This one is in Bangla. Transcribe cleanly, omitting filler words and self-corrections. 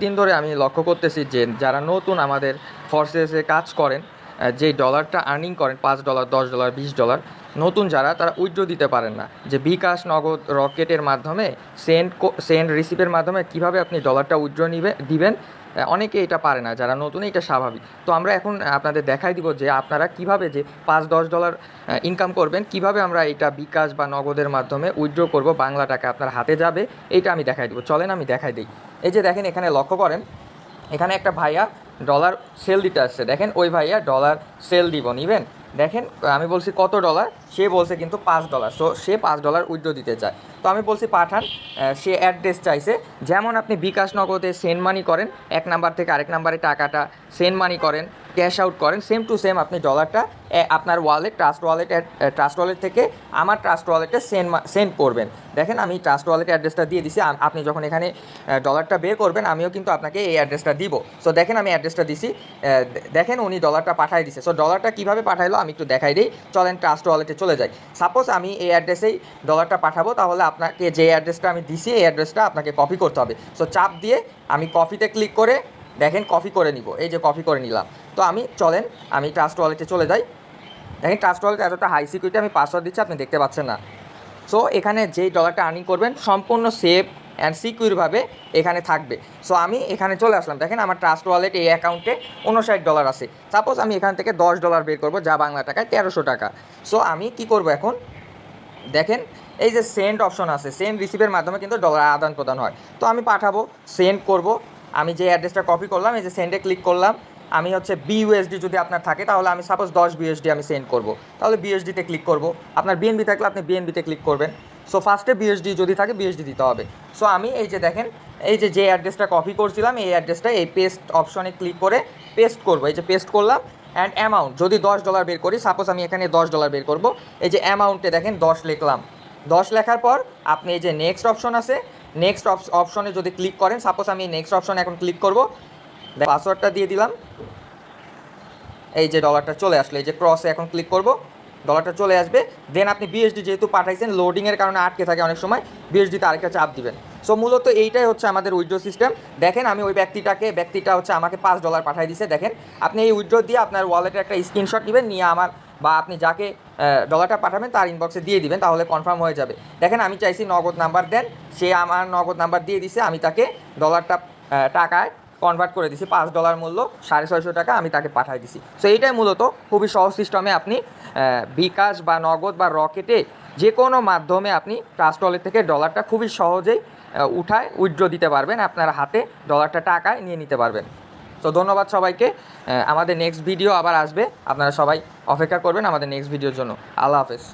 দিন ধরে আমি লক্ষ্য করতেছি যে যারা নতুন আমাদের ফোর্সেসে কাজ করেন, যেই ডলারটা আর্নিং করেন $5, $10, $20, নতুন যারা তারা উইথড্র দিতে পারেন না। যে বিকাশ, নগদ, রকেটের মাধ্যমে সেন্ড রিসিভের মাধ্যমে কিভাবে আপনি ডলারটা উইথড্র দিবেন, অনেকে এটা পারে না। যারা নতুন, এটা স্বাভাবিক। তো আমরা এখন আপনাদের দেখাই দিব যে আপনারা কিভাবে যে $5-10 ইনকাম করবেন, কিভাবে আমরা এটা বিকাশ বা নগদের মাধ্যমে উইথড্র করব, বাংলা টাকা আপনার হাতে যাবে, এইটা আমি দেখাই দিব। চলেন আমি দেখাই দিই। এই যে দেখেন, এখানে লক্ষ্য করেন, এখানে একটা ভাইয়া ডলার সেল দিতে আসছে। দেখেন ওই ভাইয়া ডলার সেল নিবেন। দেখেন আমি বলছি কত ডলার, সে বলছে কিন্তু $5। সো সে $5 উইথড্র দিতে চায়। তো আমি বলছি পাঠান। সে অ্যাড্রেস চাইছে। যেমন আপনি বিকাশ নগদে সেন্ড মানি করেন, এক নাম্বার থেকে আরেক নাম্বারে টাকাটা সেন্ড মানি করেন, ক্যাশ আউট করেন, সেম টু সেম আপনি ডলারটা আপনার ট্রাস্ট ওয়ালেট থেকে আমার ট্রাস্ট ওয়ালেটে সেন্ড করবেন। দেখেন আমি ট্রাস্ট ওয়ালেট অ্যাড্রেসটা দিয়ে দিছি। আপনি যখন এখানে ডলারটা বের করবেন, আমিও কিন্তু আপনাকে এই অ্যাড্রেসটা দিব। সো দেখেন আমি অ্যাড্রেসটা দিছি। দেখেন উনি ডলারটা পাঠাই দিছে। সো ডলারটা কীভাবে পাঠাইলো আমি একটু দেখাই দিই। চলেন ট্রাস্ট ওয়ালেটে চলে যাই। সাপোজ আমি এই অ্যাড্রেসেই ডলারটা পাঠাবো, তাহলে আপনাকে যে অ্যাড্রেসটা আমি দিছি এই অ্যাড্রেসটা আপনাকে কপি করতে হবে। সো চাপ দিয়ে আমি কপিতে ক্লিক করে দেখেন কপি করে নিব। এই যে কপি করে নিলাম। তো চলেন আমি ট্রাস্ট ওয়ালেটে চলে যাই। দেখেন ট্রাস্ট ওয়ালেট এতটা হাই সিকিউরিটি, আমি পাসওয়ার্ড দিচ্ছি, আপনি দেখতে পাচ্ছেন না। সো এখানে যেই ডলারটা আর্নিং করবেন সম্পূর্ণ সেফ অ্যান্ড সিকিউরভাবে এখানে থাকবে। সো আমি এখানে চলে আসলাম। দেখেন আমার ট্রাস্ট ওয়ালেট এই অ্যাকাউন্টে $59 আছে। সাপোজ আমি এখান থেকে $10 বের করবো, যা বাংলা টাকায় 1300 টাকা। সো আমি কি করব এখন, দেখেন এই যে সেন্ড অপশন আছে, সেন্ড রিসিভের মাধ্যমে কিন্তু ডলার আদান প্রদান হয়। তো আমি পাঠাবো, সেন্ড করব। আমি যে অ্যাড্রেসটা কপি করলাম, এই যে সেন্ডে ক্লিক করলাম। আমি হচ্ছে BUSD যদি আপনার থাকে, তাহলে আমি সাপোজ 10 BUSD আমি সেন্ড করব, তাহলে BUSDতে ক্লিক করব। আপনার BNB থাকলে আপনি BNBতে ক্লিক করবেন। সো ফার্স্টে BUSD যদি থাকে BUSD দিতে হবে। সো আমি এই যে দেখেন, এই যে অ্যাড্রেসটা কপি করছিলাম, এই অ্যাড্রেসটা এই পেস্ট অপশনে ক্লিক করে পেস্ট করব। এই যে পেস্ট করলাম। অ্যান্ড অ্যামাউন্ট যদি $10 বের করি, সাপোজ আমি এখানে $10 বের করব। এই যে অ্যামাউন্টে দেখেন 10 লিখলাম। 10 লেখার পর আপনি এই যে নেক্সট অপশন আছে, নেক্সট অপশনে যদি ক্লিক করেন, সাপোজ আমি নেক্সট অপশনে এখন ক্লিক করব, পাসওয়ার্ডটা দিয়ে দিলাম। এই যে ডলারটা চলে আসলো, এই যে ক্রসে এখন ক্লিক করব, ডলারটা চলে আসবে। দেন আপনি BUSD যেহেতু পাঠাইছেন, লোডিংয়ের কারণে আটকে থাকে অনেক সময়, BUSDতে আরেকটা চাপ দিবেন। সো মূলত এইটাই হচ্ছে আমাদের উইথড্র সিস্টেম। দেখেন আমি ওই ব্যক্তিটা হচ্ছে আমাকে $5 পাঠাই দিছে। দেখেন আপনি এই উইথড্র দিয়ে আপনার ওয়ালেটের একটা স্ক্রিনশট নেবেন, নিয়ে আমার বা আপনি যাকে ডলারটা পাঠাবেন তার ইনবক্সে দিয়ে দিবেন, তাহলে কনফার্ম হয়ে যাবে। দেখেন আমি চাইছি নগদ নাম্বার দেন, সে আমার নগদ নাম্বার দিয়ে দিছে। আমি তাকে ডলারটা টাকায় কনভার্ট করে দিছি। $5 মূল্য, 650 টাকা আমি তাকে পাঠাই দিছি। সো এইটাই মূলত খুবই সহজ সিস্টেমে আপনি বিকাশ বা নগদ বা রকেটে যে কোনো মাধ্যমে আপনি ট্রাস্ট ওয়ালেট থেকে ডলারটা খুবই সহজেই উঠায় উইথড্র দিতে পারবেন, আপনার হাতে ডলারটা টাকায় নিয়ে নিতে পারবেন। তো ধন্যবাদ সবাইকে। আমাদের নেক্সট ভিডিও আবার আসবে, আপনারা সবাই অপেক্ষা করবেন আমাদের নেক্সট ভিডিওর জন্য। আল্লাহ হাফেজ।